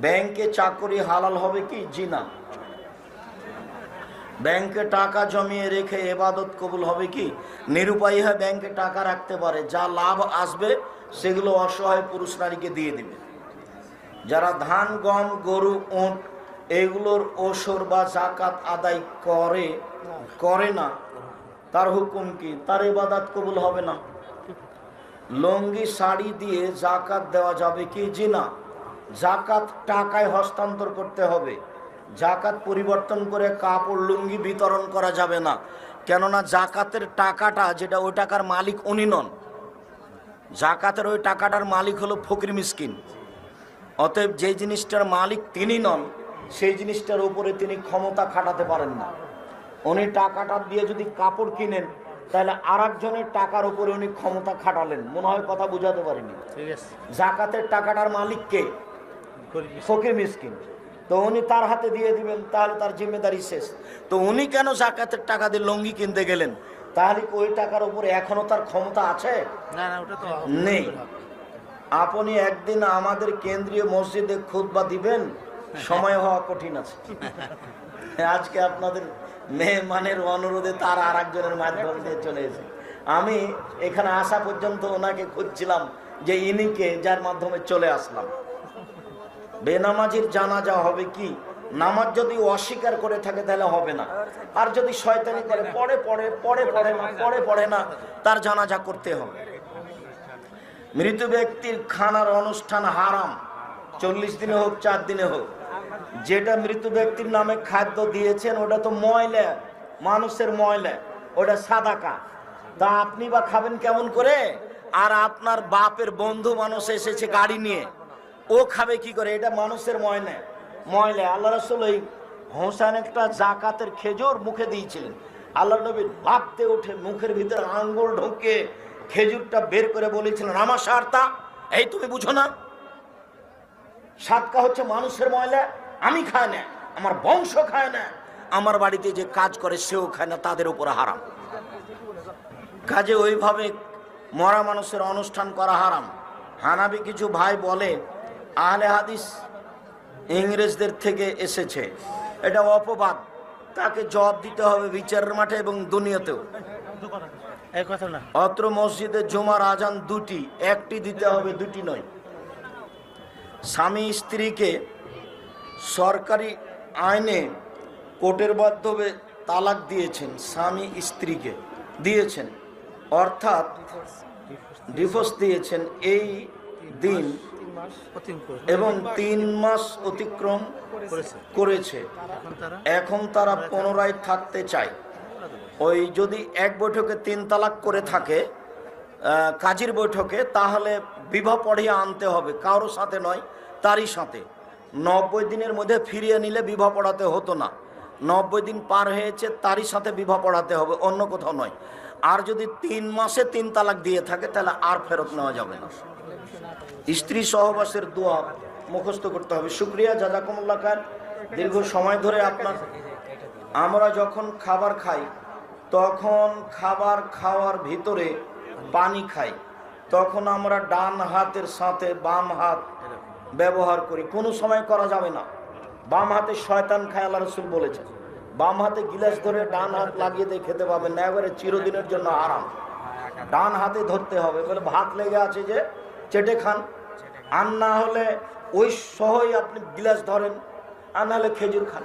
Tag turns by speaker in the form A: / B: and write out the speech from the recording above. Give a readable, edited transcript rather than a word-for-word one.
A: ব্যাংকে চাকরি হালাল হবে কি? জি না। ব্যাংকে টাকা জমিয়ে রেখে ইবাদত কবুল হবে কি? নিরুপায়ী হয়ে ব্যাংকে টাকা রাখতে পারে, যা লাভ আসবে সেগুলো অসহায় পুরুষ নারীকে দিয়ে দিবে। যারা ধান, গম, গরু, উট এগুলোর ওসর বা জাকাত আদায় করে না, তার হুকুম কি? তার ইবাদত কবুল হবে না। লুঙ্গি শাড়ি দিয়ে জাকাত দেওয়া যাবে কি? জি না। জাকাত টাকায় হস্তান্তর করতে হবে। জাকাত পরিবর্তন করে কাপড় লুঙ্গি বিতরণ করা যাবে না, কেননা জাকাতের টাকাটা যেটা, ওই টাকার মালিক উনি নন। জাকাতের ওই টাকাটার মালিক হলো ফকির মিসকিন। অতএব যে জিনিসটার মালিক তিনি নন, সেই জিনিসটার উপরে তিনি ক্ষমতা খাটাতে পারেন না। উনি টাকাটা দিয়ে যদি কাপড় কিনেন, তাহলে আর একজনের টাকার উপরে উনি ক্ষমতা খাটালেন। মনে হয় কথা বুঝাতে পারিনি। জাকাতের টাকাটার মালিক কে? ফকির মিসকিন। তো উনি তার হাতে দিয়ে দিবেন, তাহলে তার জিম্মেদারি শেষ। তো উনি কেন জাকাতের টাকা দিয়ে লুঙ্গি কিনতে গেলেন? তাহলে ওই টাকার উপরে এখনো তার ক্ষমতা আছে? নেই। আপনি একদিন আমাদের কেন্দ্রীয় মসজিদে খুতবা দিবেন, সময় হওয়া কঠিন আছে। আজকে আপনাদের মেহমানের অনুরোধে তার আর একজনের মাধ্যম দিয়ে চলে এসে, আমি এখানে আসা পর্যন্ত ওনাকে খুঁজছিলাম যে ইনি কে, যার মাধ্যমে চলে আসলাম। বেনামাজির জানাজা হবে কি? নামাজ যদি অস্বীকার করে থাকে তাহলে হবে না, আর যদি শয়তানি করে পড়ে না, তার জানাজা করতে হবে। মৃত ব্যক্তির খানার অনুষ্ঠান হারাম, 40 দিনে হোক 4 দিনে হোক। যেটা মৃত ব্যক্তির নামে খাদ্য দিয়েছেন ওটা তো ময়লা, মানুষের ময়লা, ওটা সাদাকা। তা আপনি বা খাবেন কেমন করে? আর আপনার বাপের বন্ধু মানুষ এসেছে গাড়ি নিয়ে, ও খাবে কি করে? এটা মানুষের ময়লা। আল্লাহ রাসূল ওই হোসেন একটা জাকাতের খেজুর মুখে দিয়েছিলেন। আল্লাহ নবী ভাবতে উঠে মুখের ভিতরে আঙ্গুল ঢুকে খেজুরটা বের করে বলেছিলেন, আমার সারতা, এই তুমি বুঝো না, সাদকা হচ্ছে মানুষের ময়লা, আমি খাই না, আমার বংশ খায় না, আমার বাড়িতে যে কাজ করে সেও খায় না, তাদের উপরে হারাম। কাজে ওইভাবে মরা মানুষের অনুষ্ঠান করা হারাম। হানাবি কিছু ভাই বলে আহলে হাদিস ইংরেজদের থেকে এসেছে, এটা অপবাদ। তাকে জবাব দিতে হবে বিচারের মাঠে এবং দুনিয়াতেও। অত্র মসজিদে জুমার আজান দুটি, একটি দিতে হবে, দুটি নয়। স্বামী স্ত্রীকে সরকারি আইনে কোর্টের মাধ্যমে তালাক দিয়েছেন, স্বামী স্ত্রীকে দিয়েছেন, অর্থাৎ ডিভোর্স দিয়েছেন এই দিন, এবং 3 মাস অতিক্রম করেছে। এখন তারা পুনরায় থাকতে চায়। ওই যদি এক বৈঠকে 3 তালাক করে থাকে কাজীর বৈঠকে, তাহলে বিবাহ পড়িয়ে আনতে হবে, কারোর সাথে নয়, তারই সাথে। 90 দিনের মধ্যে ফিরিয়ে নিলে বিবাহ পড়াতে হতো না। 90 দিন পার হয়েছে, তারই সাথে বিবাহ পড়াতে হবে, অন্য কোথাও নয়। আর যদি 3 মাসে 3 তালাক দিয়ে থাকে, তাহলে আর ফেরত নেওয়া যাবে না। স্ত্রী সহবাসের দোয়া মুখস্থ করতে হবে। শুকরিয়া, জাযাকুমুল্লাহ খান। দীর্ঘ সময় ধরে আমরা যখন খাবার খাই, তখন খাবার খাওয়ার ভিতরে পানি খাই, তখন আমরা ডান হাতের সাথে বাম হাত ব্যবহার করি। কোনো সময় করা যাবে না। বাম হাতে শয়তান খায়, আল্লাহ রাসূল বলেছেন। বাম হাতে গিলাস ধরে ডান হাত লাগিয়ে দিয়ে খেতে পাবেন না, এবারে চিরদিনের জন্য আরাম। ডান হাতে ধরতে হবে, বলে ভাত লেগে আছে যে চেটে খান, আর না হলে ওই সহই আপনি গিলাস ধরেন, আর না হলে খেজুর খান।